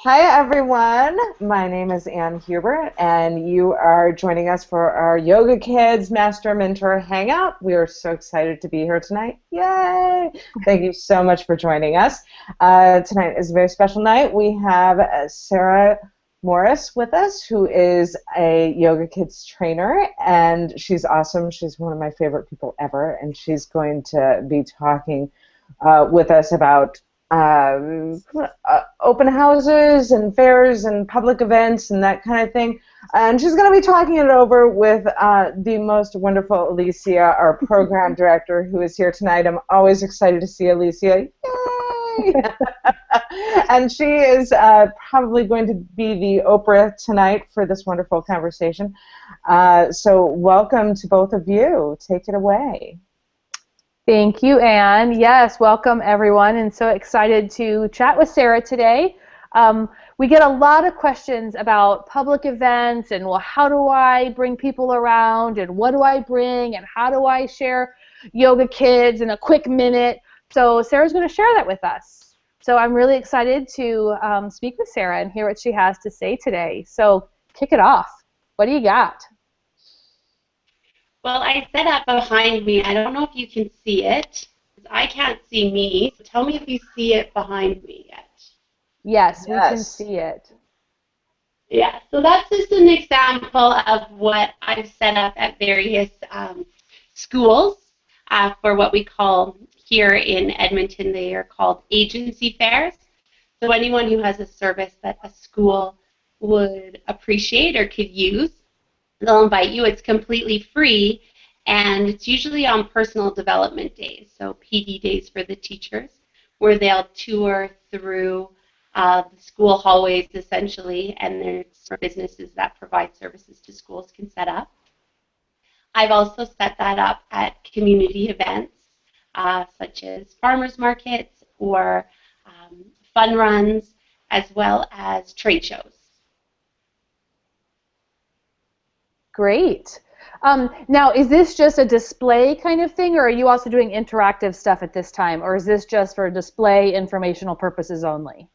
Hi everyone, my name is Ann Hubert and you are joining us for our Yoga Kids Master Mentor Hangout. We are so excited to be here tonight. Yay! Thank you so much for joining us. Tonight is a very special night. We have Sarah Morris with us, who is a Yoga Kids trainer, and she's awesome. She's one of my favorite people ever, and she's going to be talking with us about open houses and fairs and public events and that kind of thing. And she's going to be talking it over with the most wonderful Alicia, our program director, who is here tonight. I'm always excited to see Alicia. Yay! And she is probably going to be the Oprah tonight for this wonderful conversation. So welcome to both of you. Take it away. Thank you, Anne. Yes, welcome everyone, and so excited to chat with Sarah today. We get a lot of questions about public events and, well, how do I bring people around, and what do I bring, and how do I share Yoga Kids in a quick minute? So Sarah's going to share that with us. So I'm really excited to speak with Sarah and hear what she has to say today. So kick it off. What do you got? Well, I set up behind me. I don't know if you can see it, because I can't see me. So tell me if you see it behind me yet. Yes, we can see it. Yeah, so that's just an example of what I've set up at various schools for what we call here in Edmonton. They are called agency fairs. So anyone who has a service that a school would appreciate or could use, they'll invite you. It's completely free, and it's usually on personal development days, so PD days for the teachers, where they'll tour through the school hallways, essentially, and there's businesses that provide services to schools can set up. I've also set that up at community events, such as farmers markets or fun runs, as well as trade shows. Great. Now, is this just a display kind of thing, or are you also doing interactive stuff at this time, or is this just for display informational purposes only?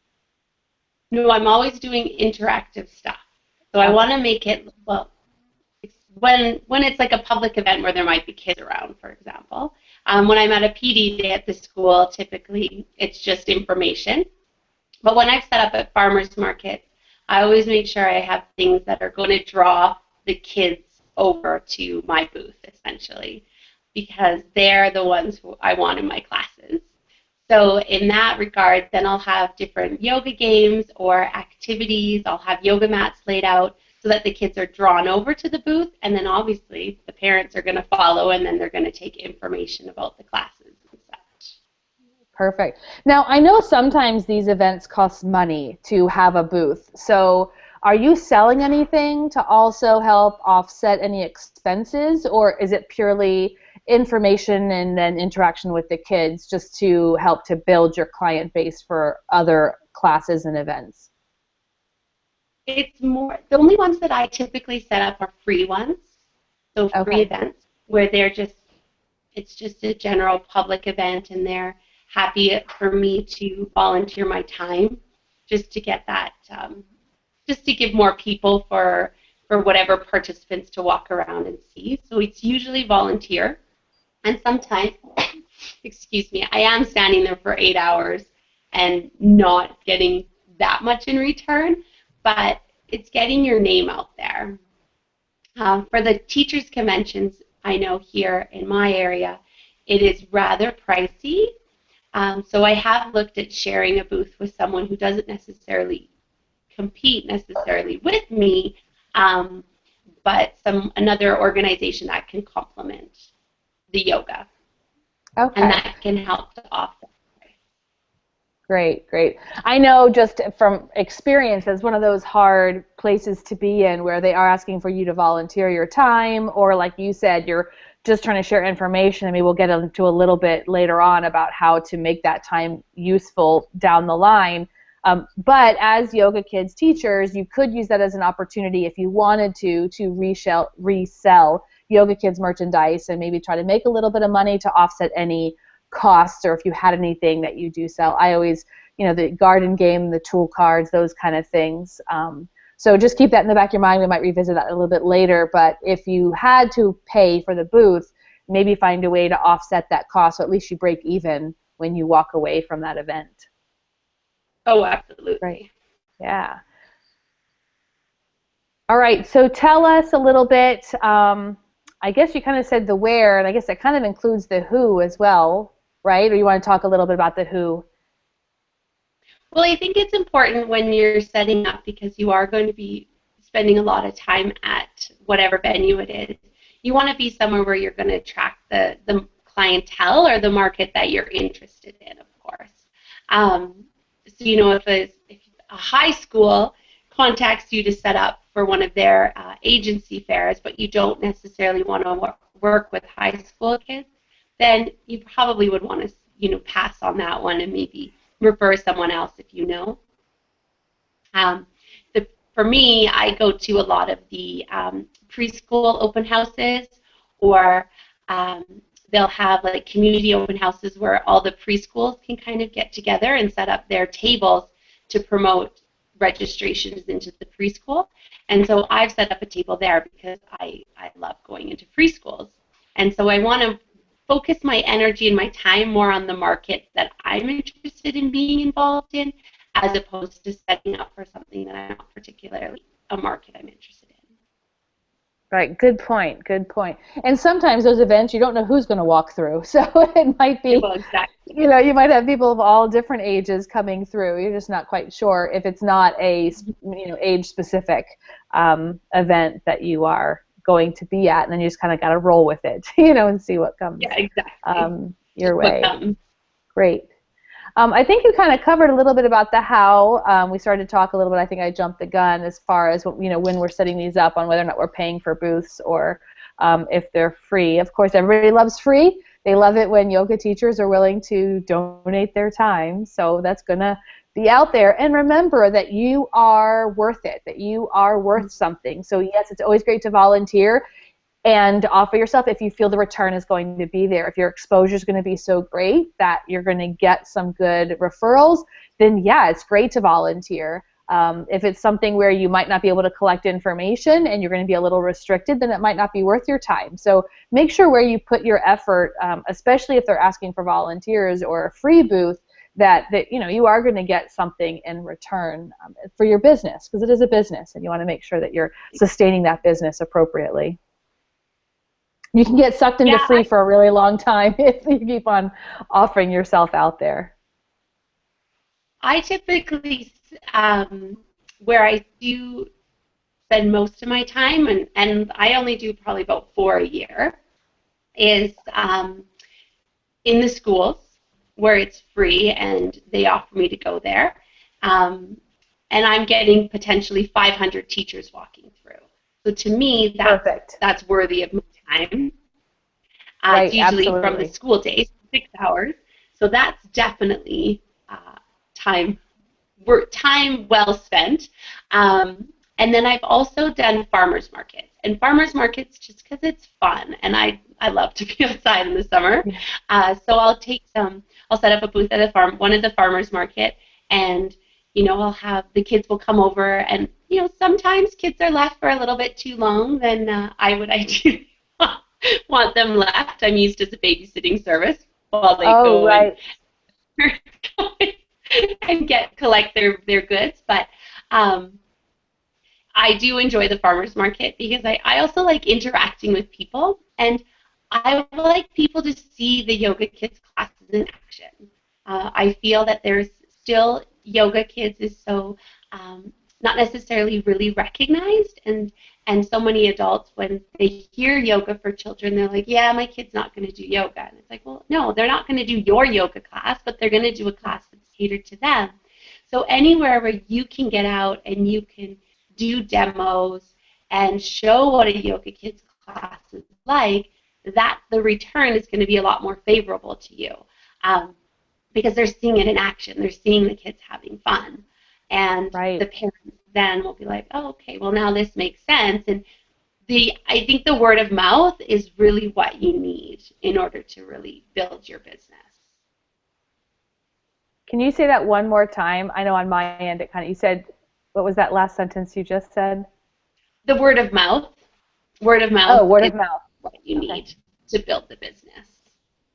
No, I'm always doing interactive stuff. So I want to make it, well, when it's like a public event where there might be kids around, for example. When I'm at a PD day at the school, typically it's just information. But when I've set up at farmers markets, I always make sure I have things that are going to draw the kids over to my booth, essentially, because they're the ones who I want in my classes. So in that regard, then I'll have different yoga games or activities. I'll have yoga mats laid out so that the kids are drawn over to the booth, and then obviously the parents are going to follow, and then they're going to take information about the classes and such. Perfect. Now, I know sometimes these events cost money to have a booth. So are you selling anything to also help offset any expenses, or is it purely information and then interaction with the kids just to help to build your client base for other classes and events? It's more, the only ones that I typically set up are free ones, so free events where it's just a general public event, and they're happy for me to volunteer my time just to get that, just to give more people for whatever participants to walk around and see. So it's usually volunteer, and sometimes, excuse me, I am standing there for 8 hours and not getting that much in return, but it's getting your name out there. For the teachers' conventions, I know here in my area, it is rather pricey. So I have looked at sharing a booth with someone who doesn't necessarily compete with me, but another organization that can complement the yoga. Okay. And that can help to offset. Great, great. I know just from experience, it's one of those hard places to be in where they are asking for you to volunteer your time, or like you said, you're just trying to share information. I mean, we'll get into a little bit later on about how to make that time useful down the line. But as Yoga Kids teachers, you could use that as an opportunity if you wanted to resell Yoga Kids merchandise and maybe try to make a little bit of money to offset any costs, or if you had anything that you do sell. I always the garden game, the tool cards, those kind of things. So just keep that in the back of your mind. We might revisit that a little bit later. But if you had to pay for the booth, maybe find a way to offset that cost, so at least you break even when you walk away from that event. Oh, absolutely. Right. Yeah. All right. So tell us a little bit. I guess you kind of said the where, and I guess that kind of includes the who as well, right? Or you want to talk a little bit about the who? Well, I think it's important when you're setting up, because you are going to be spending a lot of time at whatever venue it is. You want to be somewhere where you're going to attract the clientele or the market that you're interested in, of course. So, if a high school contacts you to set up for one of their agency fairs, but you don't necessarily want to work with high school kids, then you probably would want to, pass on that one and maybe refer someone else if you know. For me, I go to a lot of the preschool open houses, or they'll have like community open houses where all the preschools can kind of get together and set up their tables to promote registrations into the preschool. And so I've set up a table there because I love going into preschools. And so I want to focus my energy and my time more on the market that I'm interested in being involved in, as opposed to setting up for something that I'm not particularly a market I'm interested in. Right. Good point. Good point. And sometimes those events, you don't know who's going to walk through. So it might be, Well, exactly. you might have people of all different ages coming through. You're just not quite sure if it's not a, age-specific event that you are going to be at, and then you just kind of got to roll with it, and see what comes. Yeah, exactly. Your way. Great. I think you kind of covered a little bit about the how. We started to talk a little bit. I think I jumped the gun as far as when we're setting these up, on whether or not we're paying for booths or if they're free. Of course, everybody loves free. They love it when yoga teachers are willing to donate their time. So that's gonna be out there. And remember that you are worth it. That you are worth something. So yes, it's always great to volunteer and offer yourself if you feel the return is going to be there. If your exposure is going to be so great that you're going to get some good referrals, then yeah, it's great to volunteer. If it's something where you might not be able to collect information and you're going to be a little restricted, then it might not be worth your time. So make sure where you put your effort, especially if they're asking for volunteers or a free booth, that you are going to get something in return for your business, because it is a business and you want to make sure that you're sustaining that business appropriately. You can get sucked into free for a really long time if you keep on offering yourself out there. I typically, where I do spend most of my time, and I only do probably about 4 a year, is in the schools where it's free and they offer me to go there. And I'm getting potentially 500 teachers walking through. So to me, that's worthy of my time. Right, it's usually absolutely. from the school days, 6 hours. So that's definitely time well spent. And then I've also done farmers markets. And farmers markets, just because it's fun, and I love to be outside in the summer. So I'll set up a booth at one of the farmers market, and I'll have the kids will come over, and sometimes kids are left for a little bit too long than I would ideally want them left. I'm used as a babysitting service while they go and collect their goods. But I do enjoy the farmers market because I also like interacting with people, and I like people to see the YogaKids classes in action. I feel that there's still YogaKids is so not necessarily really recognized, and so many adults, when they hear yoga for children, they're like, yeah, my kid's not going to do yoga. And it's like, well, no, they're not going to do your yoga class, but they're going to do a class that's catered to them. So anywhere where you can get out and you can do demos and show what a YogaKids class is like, that the return is going to be a lot more favorable to you, because they're seeing it in action. They're seeing the kids having fun. And the parents then will be like, oh, okay, well, now this makes sense. And I think the word of mouth is really what you need in order to really build your business. Can you say that one more time? I know on my end it kind of, you said, what was that last sentence you just said? The word of mouth. Word of Oh, mouth word is of mouth. what you Okay. need to build the business.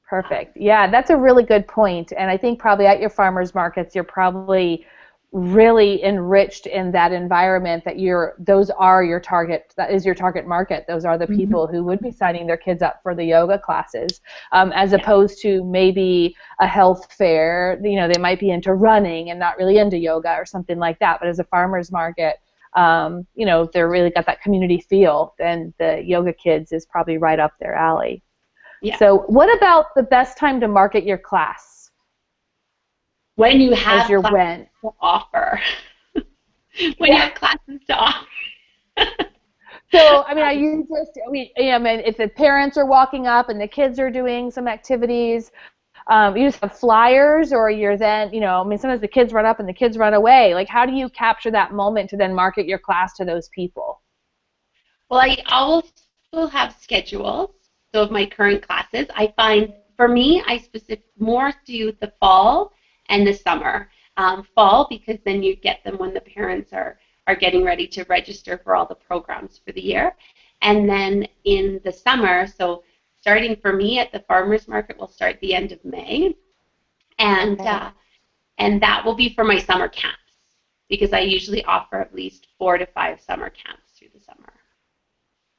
Perfect. Yeah, that's a really good point. And I think probably at your farmers markets, you're probably really enriched in that environment that those are your target, that is your target market. Those are the people who would be signing their kids up for the yoga classes, as opposed to maybe a health fair. They might be into running and not really into yoga or something like that. But as a farmers market, they're really got that community feel, and the YogaKids is probably right up their alley. Yeah. So what about the best time to market your class? When you have As you're classes to offer. When you have classes to offer. So, are you just, if the parents are walking up and the kids are doing some activities, you just have flyers, or you're then, sometimes the kids run up and the kids run away. Like, how do you capture that moment to then market your class to those people? Well, I also have schedules. So of my current classes, I find, for me, I more do the fall and the summer. Fall, because then you get them when the parents are getting ready to register for all the programs for the year. And then in the summer, so starting for me at the farmers market will start the end of May. And and that will be for my summer camps, because I usually offer at least 4 to 5 summer camps through the summer.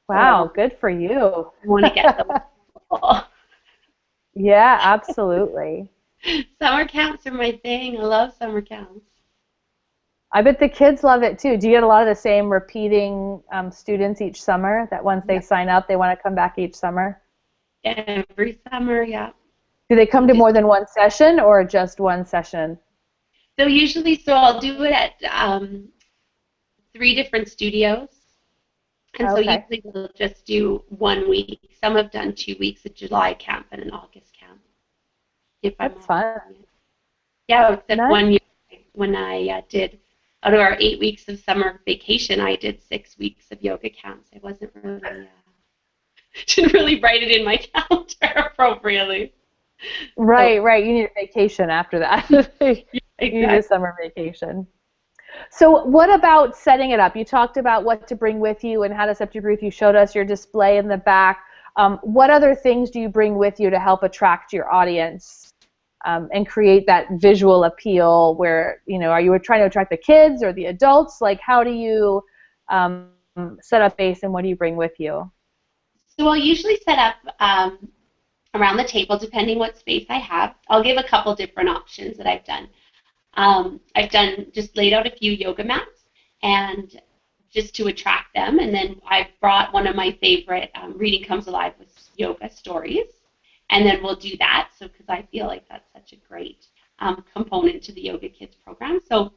Wow, good for you. I want to get them full. Yeah, absolutely. Summer camps are my thing. I love summer camps. I bet the kids love it too. Do you get a lot of the same repeating students each summer, that once they sign up, they want to come back each summer? Every summer, yeah. Do they come to more than one session or just one session? So usually, I'll do it at 3 different studios. And so usually we'll just do 1 week. Some have done 2 weeks, a July camp and an August camp. That's fun. Yeah, except 1 year when I did, out of our 8 weeks of summer vacation, I did 6 weeks of yoga camps. I wasn't really, didn't really write it in my calendar appropriately. Right. You need a vacation after that. Exactly. You need a summer vacation. So what about setting it up? You talked about what to bring with you and how to set up your booth. You showed us your display in the back. What other things do you bring with you to help attract your audience and create that visual appeal where, are you trying to attract the kids or the adults? Like, how do you set up base, and what do you bring with you? So I'll usually set up around the table, depending what space I have. I'll give a couple different options that I've done. I've just laid out a few yoga mats, and just to attract them. And then I've brought one of my favorite Reading Comes Alive with yoga stories. And then we'll do that, because I feel like that's such a great component to the YogaKids program. So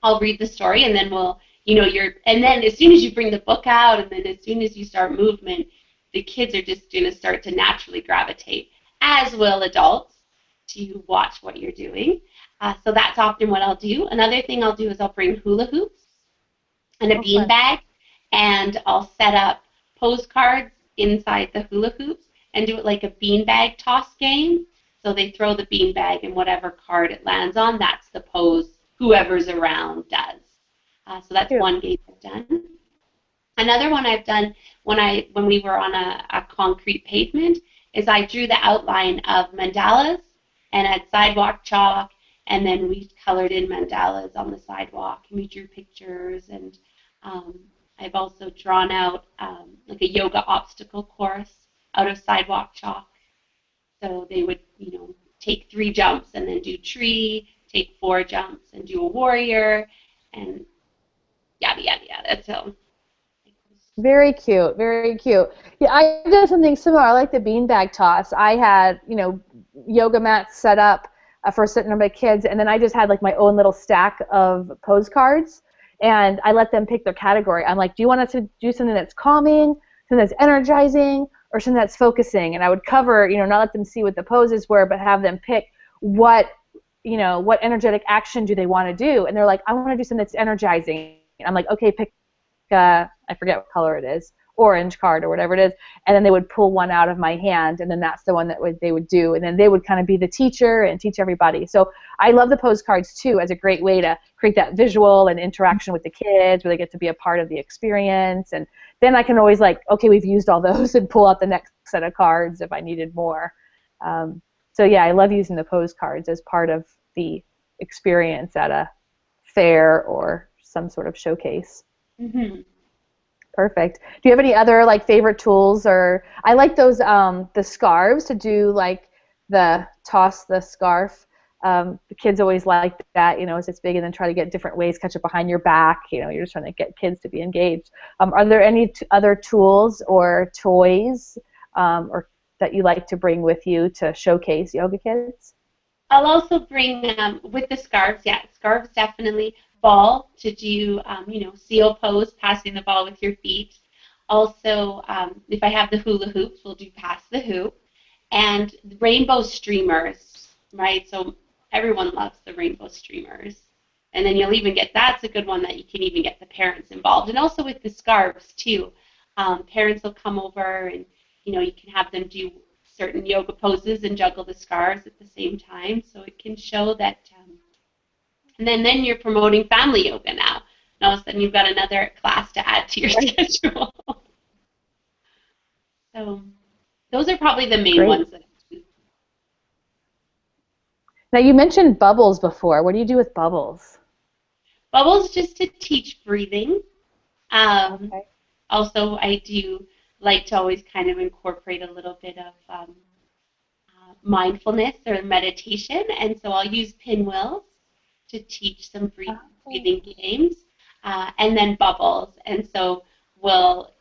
I'll read the story, and then and then as soon as you bring the book out, and then as soon as you start movement, the kids are just going to start to naturally gravitate, as will adults, to watch what you're doing. So that's often what I'll do. Another thing I'll do is I'll bring hula hoops and a beanbag, and I'll set up pose cards inside the hula hoops and do it like a beanbag toss game. So they throw the beanbag, and whatever card it lands on, that's the pose whoever's around does. So that's one game I've done. Another one I've done when we were on a concrete pavement is I drew the outline of mandalas and had sidewalk chalk, and then we colored in mandalas on the sidewalk, and we drew pictures. And I've also drawn out like a yoga obstacle course out of sidewalk chalk. So they would, take 3 jumps and then do tree, take 4 jumps and do a warrior, and yada, yada, yada. So very cute, very cute. Yeah, I did something similar. I like the beanbag toss. I had, yoga mats set up for a certain number of kids, and then I just had like my own little stack of pose cards, and I let them pick their category. I'm like, do you want us to do something that's calming, something that's energizing, or something that's focusing? And I would cover, not let them see what the poses were, but have them pick what energetic action do they want to do. And they're like, I want to do something that's energizing. And I'm like, okay, pick I forget what color it is, orange card or whatever it is, and then they would pull one out of my hand, and then that's the one that they would do, and then they would kind of be the teacher and teach everybody. So I love the postcards too as a great way to create that visual and interaction with the kids where they get to be a part of the experience, and then I can always like, okay, we've used all those and pull out the next set of cards if I needed more. So yeah, I love using the postcards as part of the experience at a fair or some sort of showcase. Mm-hmm. Perfect. Do you have any other like favorite tools? Or I like those the scarves to do like the toss the scarf. The kids always like that, as it's big, and then try to get different ways, catch it behind your back. You're just trying to get kids to be engaged. Are there any other tools or toys or that you like to bring with you to showcase YogaKids? I'll also bring, with the scarves, scarves definitely, ball to do, seal pose, passing the ball with your feet. Also, if I have the hula hoops, we'll do pass the hoop. And rainbow streamers, right? So everyone loves the rainbow streamers. And then you'll even get, that's a good one that you can even get the parents involved. And also with the scarves, too. Parents will come over and, you can have them do certain yoga poses and juggle the scarves at the same time. So it can show that, and then you're promoting family yoga now. And all of a sudden you've got another class to add to your schedule. So those are probably the main ones that I do. Now you mentioned bubbles before. What do you do with bubbles? Bubbles just to teach breathing. Okay. Also, I do like to always kind of incorporate a little bit of mindfulness or meditation, and so I'll use pinwheels to teach some breathing games, and then bubbles, and so we'll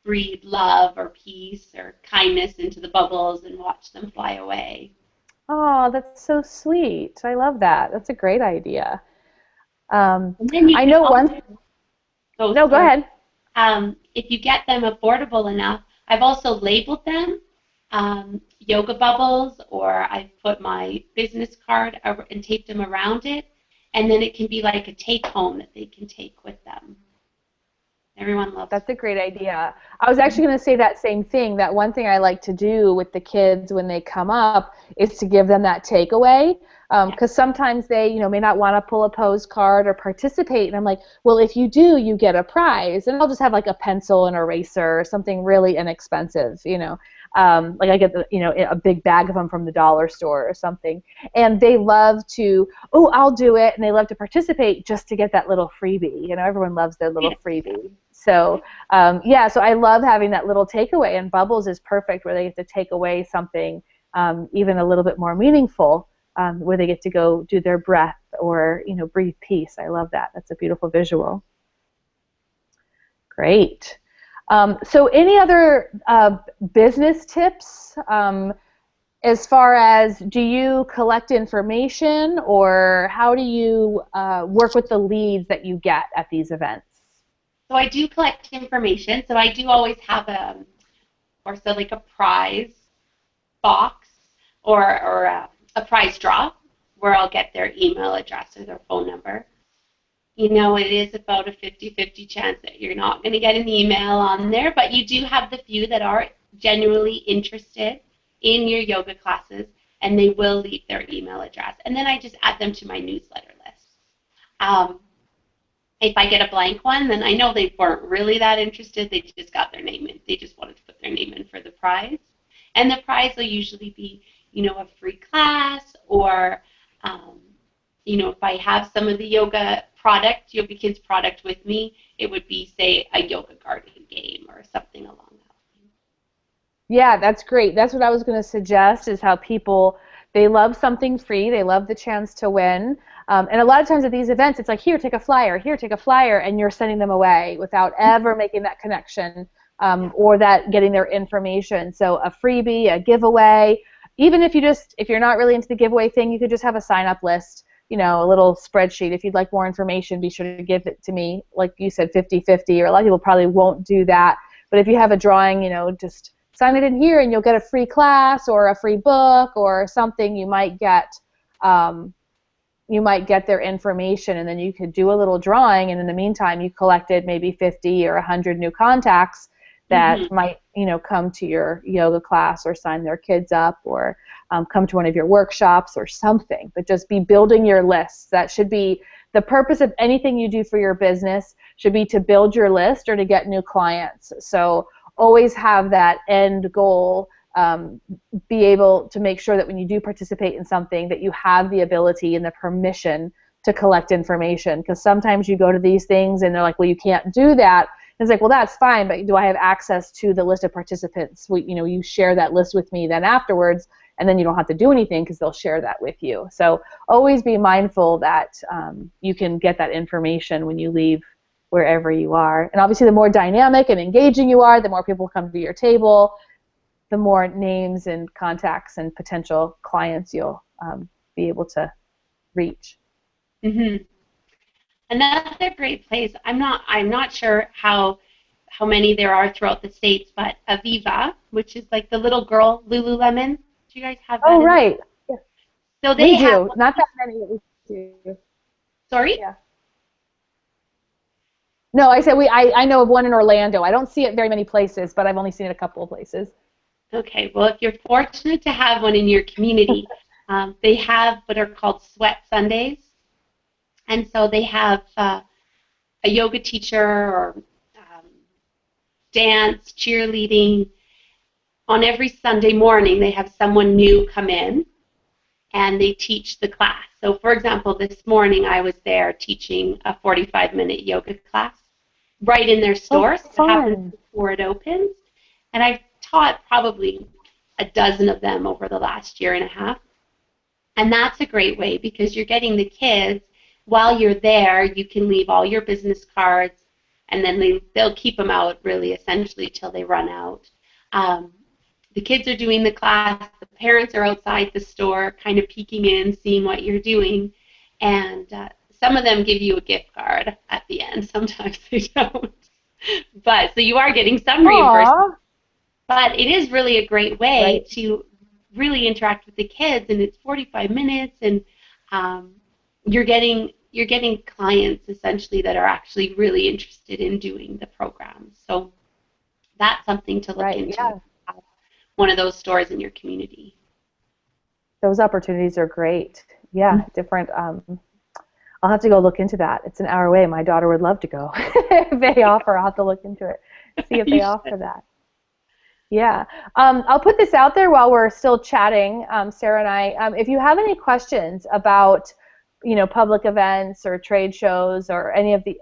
breathe love or peace or kindness into the bubbles and watch them fly away. Oh, that's so sweet. I love that. That's a great idea. And then I know one. No, go ahead. If you get them affordable enough, I've also labeled them yoga bubbles, or I've put my business card and taped them around it, and then it can be like a take-home that they can take with them. Everyone loves That's a great idea. I was actually going to say that same thing. That one thing I like to do with the kids when they come up is to give them that takeaway. Because sometimes they, may not want to pull a pose card or participate, and I'm like, well, if you do, you get a prize, and I'll just have like a pencil and eraser or something really inexpensive, like I get a big bag of them from the dollar store or something, and they love to, I'll do it, and they love to participate just to get that little freebie. Everyone loves their little freebie. So so I love having that little takeaway, and bubbles is perfect where they get to take away something even a little bit more meaningful. Where they get to go do their breath or, breathe peace. I love that. That's a beautiful visual. Great. So any other business tips as far as, do you collect information, or how do you work with the leads that you get at these events? So I do collect information. So I do always have a prize box or a prize draw where I'll get their email address or their phone number. It is about a 50-50 chance that you're not going to get an email on there, but you do have the few that are genuinely interested in your yoga classes, and they will leave their email address. And then I just add them to my newsletter list. If I get a blank one, then I know they weren't really that interested. They just got their name in. They just wanted to put their name in for the prize. And the prize will usually be a free class, or, if I have some of the YogaKids product with me, it would be, say, a yoga garden game or something along that line. Yeah, that's great. That's what I was going to suggest, is how people, they love something free, they love the chance to win. And a lot of times at these events, it's like, here, take a flyer, and you're sending them away without ever making that connection or that getting their information. So a freebie, a giveaway. Even if you're not really into the giveaway thing, you could just have a sign-up list, a little spreadsheet. If you'd like more information, be sure to give it to me. Like you said, 50-50, or a lot of people probably won't do that. But if you have a drawing, just sign it in here and you'll get a free class or a free book or something. You might get, you might get their information, and then you could do a little drawing, and in the meantime you collected maybe 50 or 100 new contacts that might, come to your yoga class or sign their kids up or come to one of your workshops or something. But just be building your lists. That should be the purpose of anything you do for your business, should be to build your list or to get new clients. So always have that end goal. Be able to make sure that when you do participate in something that you have the ability and the permission to collect information, because sometimes you go to these things and they're like, well, you can't do that. And it's like, well, that's fine, but do I have access to the list of participants? You share that list with me then afterwards, and then you don't have to do anything because they'll share that with you. So always be mindful that you can get that information when you leave wherever you are. And obviously the more dynamic and engaging you are, the more people come to your table, the more names and contacts and potential clients you'll be able to reach. Another great place, I'm not sure how many there are throughout the States, but Aviva, which is like the little girl Lululemon. Do you guys have that? Oh, right. Yeah. So they do. Not that many, but we do. Sorry? Yeah. No, I said I know of one in Orlando. I don't see it very many places, but I've only seen it a couple of places. Okay, well, if you're fortunate to have one in your community, they have what are called Sweat Sundays. And so they have a yoga teacher or dance, cheerleading. On every Sunday morning, they have someone new come in, and they teach the class. So, for example, this morning I was there teaching a 45-minute yoga class right in their store. So it happens before it opens. And I've taught probably a dozen of them over the last year and a half. And that's a great way because you're getting the kids. While you're there, you can leave all your business cards, and then they'll keep them out really essentially till they run out. The kids are doing the class. The parents are outside the store kind of peeking in, seeing what you're doing. And some of them give you a gift card at the end. Sometimes they don't. But so you are getting some reimbursement. But it is really a great way to really interact with the kids, and it's 45 minutes, and you're getting clients essentially that are actually really interested in doing the program. So that's something to look into. Yeah. One of those stores in your community. Those opportunities are great. Yeah, different. I'll have to go look into that. It's an hour away. My daughter would love to go. If they offer, I'll have to look into it, see if they offer that. Yeah. I'll put this out there while we're still chatting, Sarah and I. If you have any questions about, public events or trade shows or anything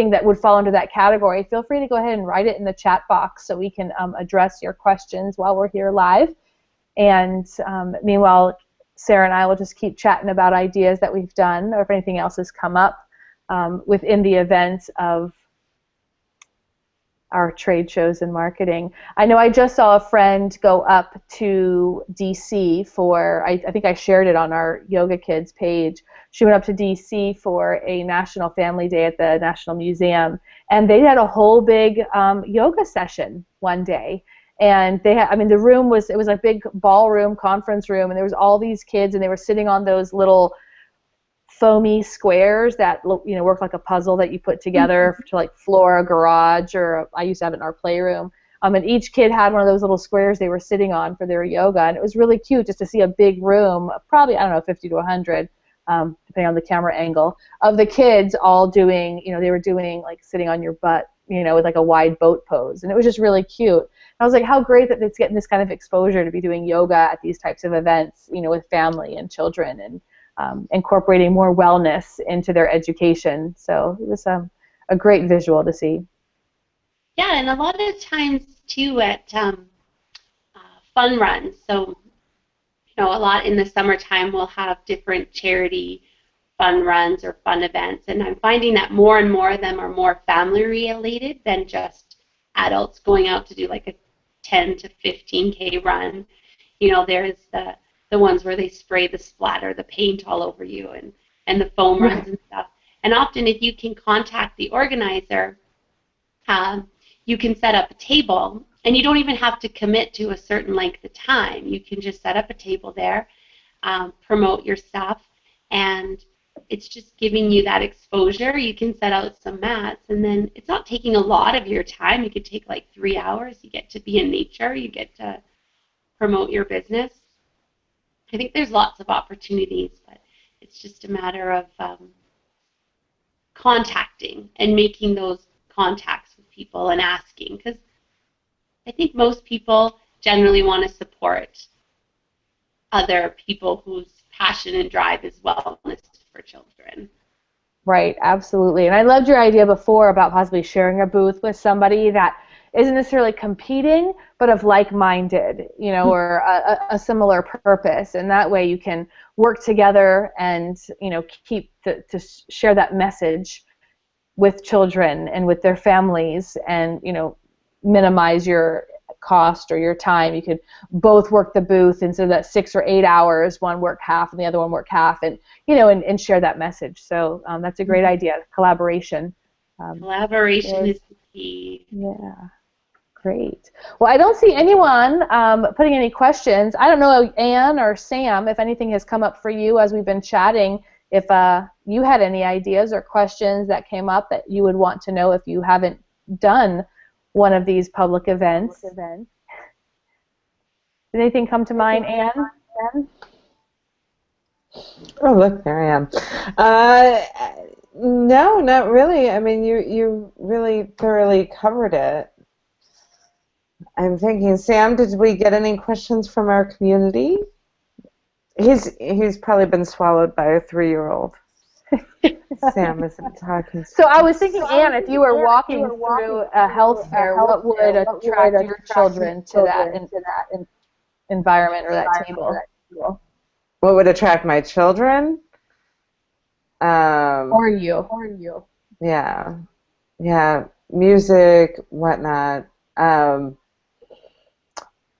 that would fall under that category, feel free to go ahead and write it in the chat box so we can address your questions while we're here live. And meanwhile, Sarah and I will just keep chatting about ideas that we've done or if anything else has come up within the events of our trade shows and marketing. I know I just saw a friend go up to DC for, I think I shared it on our YogaKids page. She went up to DC for a National Family Day at the National Museum, and they had a whole big yoga session one day. And they had, the room was a big ballroom, conference room, and there was all these kids, and they were sitting on those little foamy squares that work like a puzzle that you put together to floor a garage, or I used to have it in our playroom. And each kid had one of those little squares they were sitting on for their yoga, and it was really cute just to see a big room, probably 50 to 100, depending on the camera angle, of the kids all doing, they were doing sitting on your butt, with a wide boat pose, and it was just really cute. And I was like, how great that it's getting this kind of exposure to be doing yoga at these types of events, with family and children, and incorporating more wellness into their education. So it was a great visual to see. Yeah, and a lot of times too at fun runs. So a lot in the summertime we'll have different charity fun runs or fun events, and I'm finding that more and more of them are more family related than just adults going out to do a 10 to 15K run. There's the ones where they spray the splatter, the paint all over you, and the foam runs and stuff. And often if you can contact the organizer, you can set up a table, and you don't even have to commit to a certain length of time. You can just set up a table there, promote your stuff, and it's just giving you that exposure. You can set out some mats, and then it's not taking a lot of your time. You could take like 3 hours. You get to be in nature. You get to promote your business. I think there's lots of opportunities, but it's just a matter of contacting and making those contacts with people and asking, because I think most people generally want to support other people whose passion and drive is wellness for children. Right, absolutely. And I loved your idea before about possibly sharing a booth with somebody that isn't necessarily competing, but of like-minded, you know, or a similar purpose. And that way you can work together and, you know, keep to share that message with children and with their families, and, you know, minimize your cost or your time. You could both work the booth instead of that 6 or 8 hours, one work half and the other one work half, and, you know, and share that message. So that's a great idea. Collaboration. Collaboration is the key. Yeah. Great. Well, I don't see anyone putting any questions. I don't know, Anne or Sam, if anything has come up for you as we've been chatting, if you had any ideas or questions that came up that you would want to know if you haven't done one of these public events. Did anything come to mind, Anne? Oh, look, there I am. No, not really. I mean, you really thoroughly covered it. I'm thinking, Sam, did we get any questions from our community? He's probably been swallowed by a 3-year-old. Sam isn't talking. So I was thinking, Anne, if you were walking through a health fair, what would attract your children to that environment or that table? What would attract my children? Or you. Yeah, music, whatnot.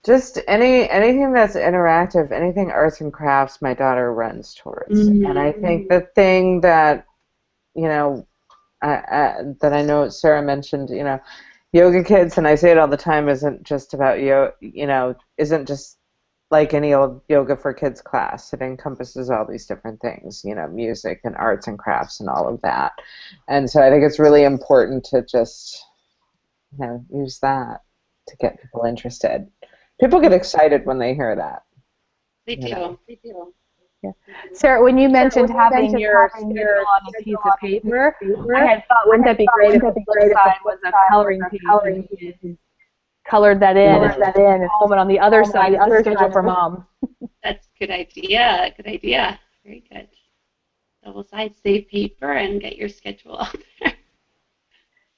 Just anything that's interactive, anything arts and crafts, my daughter runs towards. Mm-hmm. And I think the thing that, you know, that I know Sarah mentioned, you know, YogaKids, and I say it all the time, isn't just about isn't just like any old yoga for kids class. It encompasses all these different things, you know, music and arts and crafts and all of that. And so I think it's really important to just, you know, use that to get people interested. People get excited when they hear that. They do. Yeah. Sarah, when you mentioned having your schedule on a piece of paper, I had thought, wouldn't that be great if the flip side was a coloring page and colored that in at home, and on the other side is the schedule for mom. That's a good idea. Good idea. Very good. Double side, save paper, and get your schedule out there.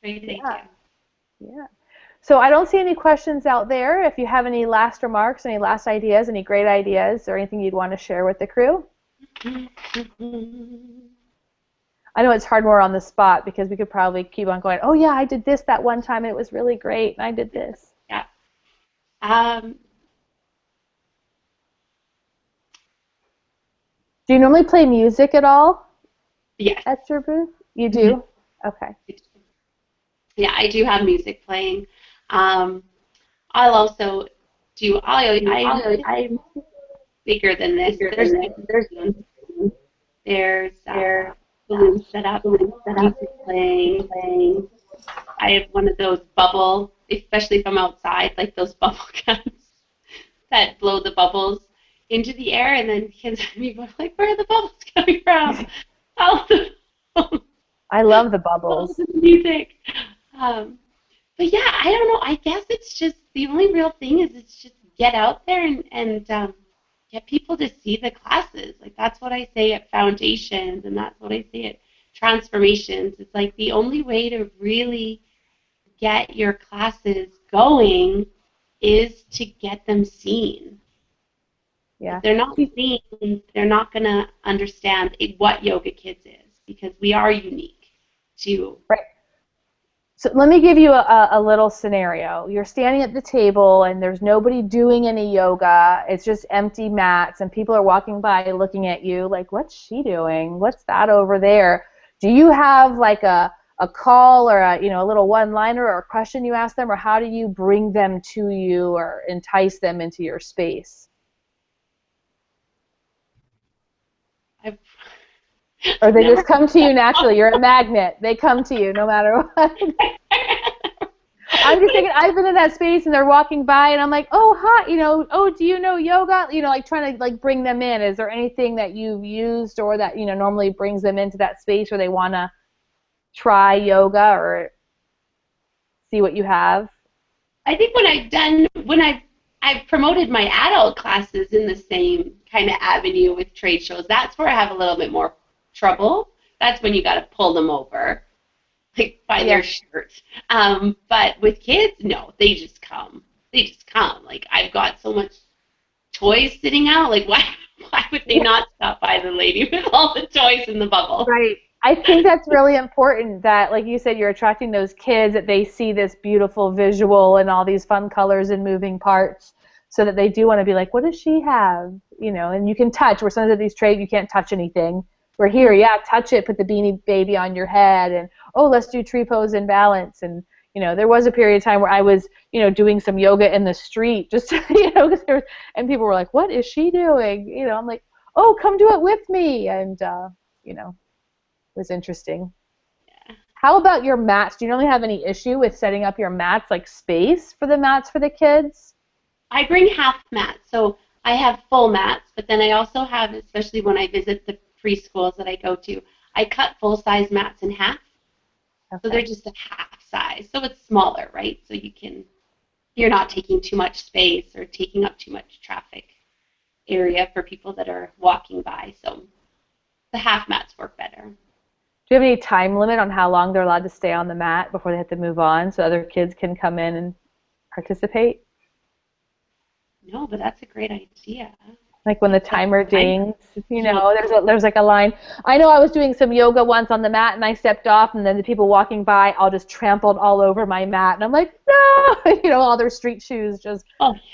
Great idea. Yeah. So I don't see any questions out there. If you have any last remarks, any last ideas, any great ideas, or anything you'd want to share with the crew? I know it's hard more on the spot because we could probably keep on going, oh yeah, I did this that one time and it was really great, and I did this. Yeah. Do you normally play music at all? Yes. At your booth? You do? Mm-hmm. Okay. Yeah, I do have music playing. I'll also do. I'm bigger than this. There's balloons set up, music playing. I have one of those bubble, especially if I'm outside, like those bubble guns that blow the bubbles into the air, and then kids and people are like, "Where are the bubbles coming from?" I love the bubbles. Music. But yeah, I don't know. I guess it's just the only real thing is it's just get out there and get people to see the classes. Like that's what I say at foundations, and that's what I say at transformations. It's like the only way to really get your classes going is to get them seen. Yeah. If they're not seen, they're not going to understand what YogaKids is, because we are unique to. Right. So let me give you a little scenario. You're standing at the table and there's nobody doing any yoga. It's just empty mats and people are walking by looking at you like, what's she doing? What's that over there? Do you have like a call or a little one-liner or a question you ask them, or how do you bring them to you or entice them into your space? Or they just come to you naturally. You're a magnet. They come to you no matter what. I'm just thinking, I've been in that space and they're walking by and I'm like, oh, hi, oh, do you know yoga? Like trying to like bring them in. Is there anything that you've used or that, normally brings them into that space where they want to try yoga or see what you have? I think I've promoted my adult classes in the same kind of avenue with trade shows, that's where I have a little bit more trouble. That's when you got to pull them over, like by their shirt. But with kids, no, they just come. They just come. Like, I've got so much toys sitting out. Like, why would they not stop by the lady with all the toys in the bubble? Right. I think that's really important that, like you said, you're attracting those kids, that they see this beautiful visual and all these fun colors and moving parts, so that they do want to be like, what does she have? And you can touch. Where sometimes at these trades you can't touch anything. We're here, touch it, put the beanie baby on your head, and, oh, let's do tree pose and balance. And, there was a period of time where I was, doing some yoga in the street, just, and people were like, what is she doing? I'm like, oh, come do it with me. And, it was interesting. Yeah. How about your mats? Do you normally have any issue with setting up your mats, like space for the mats for the kids? I bring half mats, so I have full mats, but then I also have, especially when I visit the preschools that I go to, I cut full-size mats in half. Okay. So they're just a half size. So it's smaller, right? So you're not taking too much space or taking up too much traffic area for people that are walking by. So the half mats work better. Do you have any time limit on how long they're allowed to stay on the mat before they have to move on so other kids can come in and participate? No, but that's a great idea. Like when the timer dings, there's like a line. I know I was doing some yoga once on the mat and I stepped off, and then the people walking by all just trampled all over my mat, and I'm like, no, all their street shoes just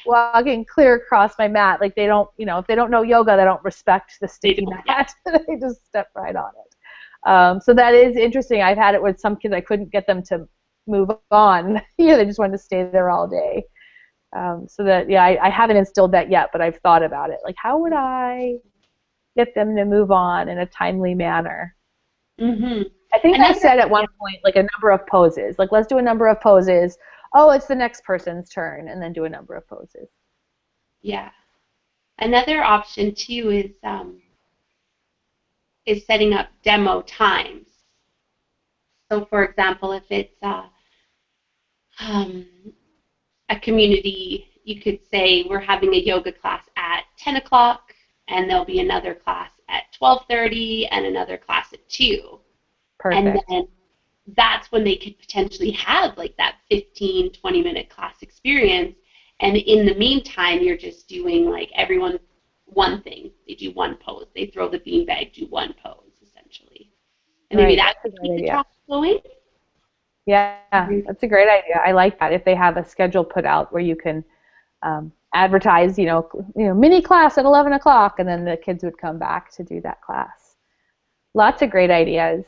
walking clear across my mat. Like they don't, if they don't know yoga, they don't respect the sticky mat. They just step right on it. So that is interesting. I've had it with some kids. I couldn't get them to move on. They just wanted to stay there all day. So that, I haven't instilled that yet, but I've thought about it. Like, how would I get them to move on in a timely manner? Mm-hmm. I think I said at one point, like, a number of poses. Like, let's do a number of poses. Oh, it's the next person's turn, and then do a number of poses. Yeah. Another option, too, is setting up demo times. So, for example, if it's a community, you could say we're having a yoga class at 10 o'clock, and there'll be another class at 12:30 and another class at 2. Perfect. And then that's when they could potentially have like that 15, 20-minute class experience. And in the meantime, you're just doing like everyone one thing. They do one pose. They throw the beanbag, do one pose, essentially. And maybe that could keep the traffic going. Yeah, that's a great idea. I like that. If they have a schedule put out where you can advertise, mini class at 11 o'clock, and then the kids would come back to do that class. Lots of great ideas.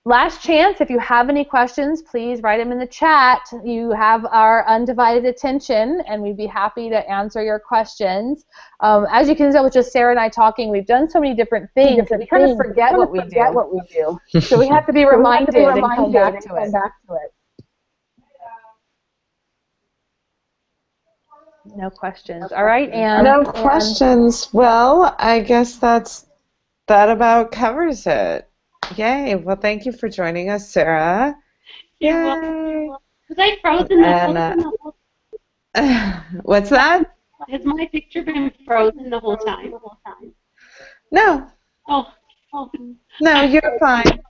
Last chance, if you have any questions, please write them in the chat. You have our undivided attention, and we'd be happy to answer your questions. As you can tell, with just Sarah and I talking, we've done so many different things that we kind of forget what we do. So we have to be reminded and come back to it. No questions. All right, Anne. No questions. Well, I guess that about covers it. Yay. Well, thank you for joining us, Sarah. Yay. Was I frozen the whole time? What's that? Has my picture been frozen the whole time? No. Oh. No, you're fine.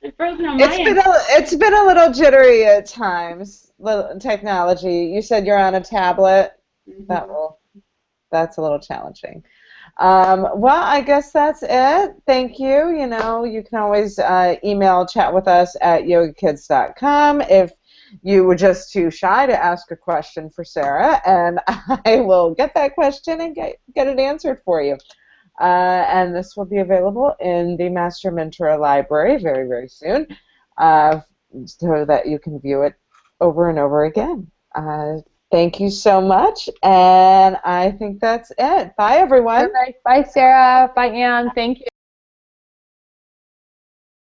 It's frozen on my end. It's been a little jittery at times, technology. You said you're on a tablet. Mm-hmm. That's a little challenging. Well, I guess that's it. Thank you. You can always email chat with us at yogakids.com if you were just too shy to ask a question for Sarah, and I will get that question and get it answered for you. And this will be available in the Master Mentor Library very, very soon, so that you can view it over and over again. Thank you so much, and I think that's it. Bye, everyone. Bye, Sarah. Bye, Anne. Thank you.